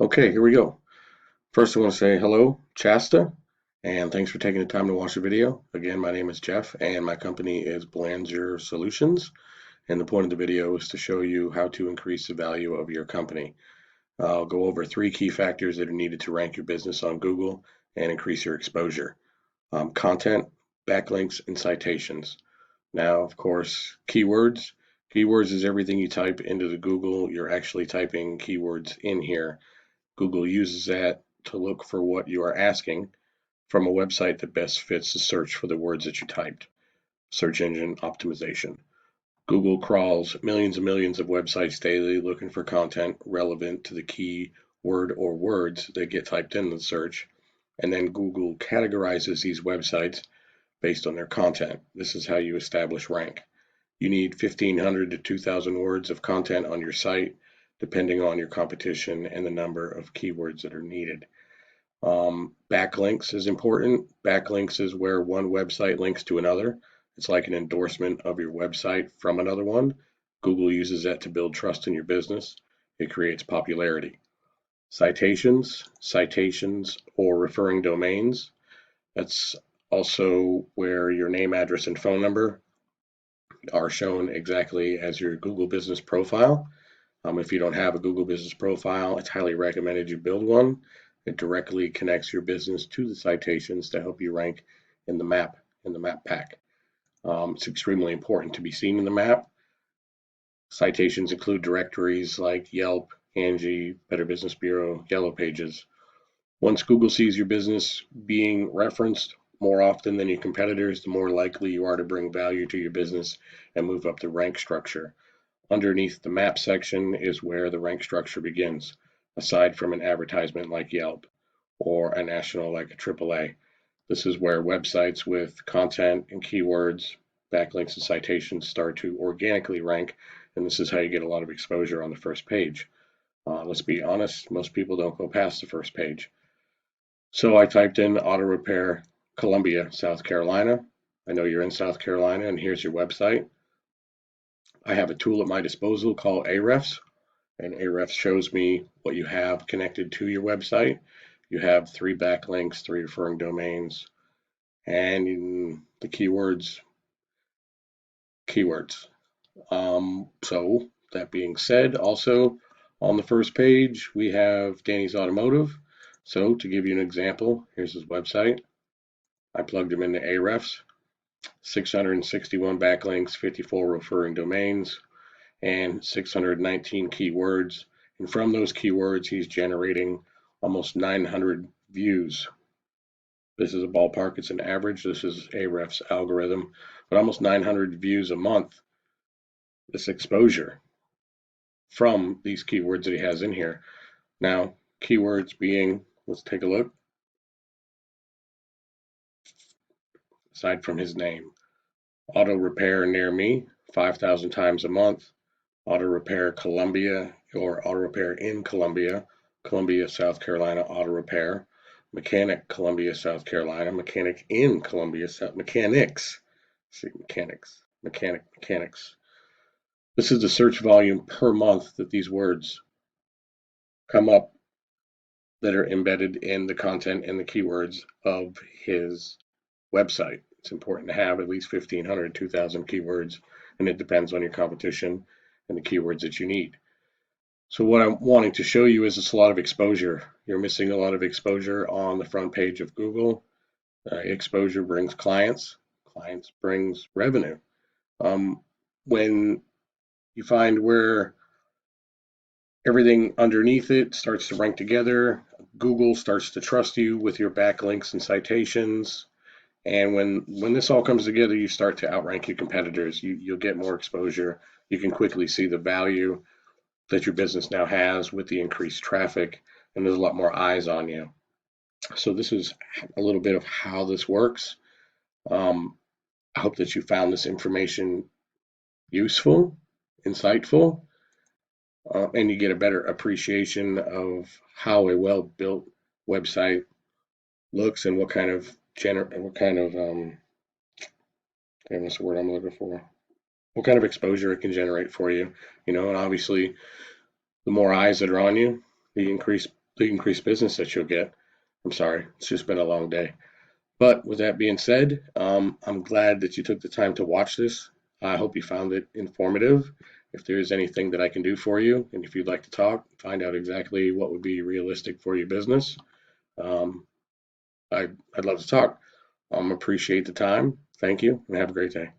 Okay, here we go. First, I want to say hello, Shasta, and thanks for taking the time to watch the video. Again, my name is Jeff, and my company is Belanger Solutions. And the point of the video is to show you how to increase the value of your company. I'll go over three key factors that are needed to rank your business on Google and increase your exposure. Content, backlinks, and citations. Now, of course, keywords. Keywords is everything you type into the Google. You're actually typing keywords in here. Google uses that to look for what you are asking from a website that best fits the search for the words that you typed. Search engine optimization. Google crawls millions and millions of websites daily looking for content relevant to the key word or words that get typed in the search, and then Google categorizes these websites based on their content. This is how you establish rank. You need 1,500 to 2,000 words of content on your site, depending on your competition and the number of keywords that are needed. Backlinks is important. Backlinks is where one website links to another. It's like an endorsement of your website from another one. Google uses that to build trust in your business. It creates popularity. Citations or referring domains. That's also where your name, address, and phone number are shown exactly as your Google business profile. If you don't have a Google business profile, it's highly recommended you build one. It directly connects your business to the citations to help you rank in the map pack. It's extremely important to be seen in the map. Citations include directories like Yelp, Angie, Better Business Bureau, Yellow Pages. Once Google sees your business being referenced more often than your competitors, the more likely you are to bring value to your business and move up the rank structure. Underneath the map section is where the rank structure begins, aside from an advertisement like Yelp or a national like a AAA. This is where websites with content and keywords, backlinks, and citations start to organically rank, and this is how you get a lot of exposure on the first page. Let's be honest, most people don't go past the first page. So I typed in auto repair Columbia, South Carolina. I know you're in South Carolina, and here's your website. I have a tool at my disposal called Ahrefs, and Ahrefs shows me what you have connected to your website. You have three backlinks, three referring domains, and the keywords. So that being said, also on the first page, we have Danny's Automotive. So to give you an example, here's his website. I plugged him into Ahrefs, 661 backlinks, 54 referring domains, and 619 keywords. And from those keywords, he's generating almost 900 views. This is a ballpark, it's an average. This is Ahrefs algorithm, but almost 900 views a month. This exposure from these keywords that he has in here. Now, keywords being, let's take a look, aside from his name. Auto repair near me, 5,000 times a month. Auto repair Columbia or auto repair in Columbia, Columbia, South Carolina auto repair. Mechanic, Columbia, South Carolina. Mechanic in Columbia, mechanics. See, mechanics. This is the search volume per month that these words come up that are embedded in the content and the keywords of his website. It's important to have at least 1,500, 2,000 keywords, and it depends on your competition and the keywords that you need. So what I'm wanting to show you is it's a lot of exposure. You're missing a lot of exposure on the front page of Google. Exposure brings clients. Clients brings revenue. When you find where everything underneath it starts to rank together, Google starts to trust you with your backlinks and citations. And when this all comes together, you start to outrank your competitors. You'll get more exposure. You can quickly see the value that your business now has with the increased traffic, and there's a lot more eyes on you. So this is a little bit of how this works. I hope that you found this information useful, insightful, and you get a better appreciation of how a well-built website looks and what kind of what's the word I'm looking for? What kind of exposure it can generate for you, and obviously the more eyes that are on you, the increased business that you'll get. I'm sorry, it's just been a long day. But with that being said, I'm glad that you took the time to watch this. I hope you found it informative. If there is anything that I can do for you, and if you'd like to talk, find out exactly what would be realistic for your business, um, I'd love to talk. Appreciate the time. Thank you, and have a great day.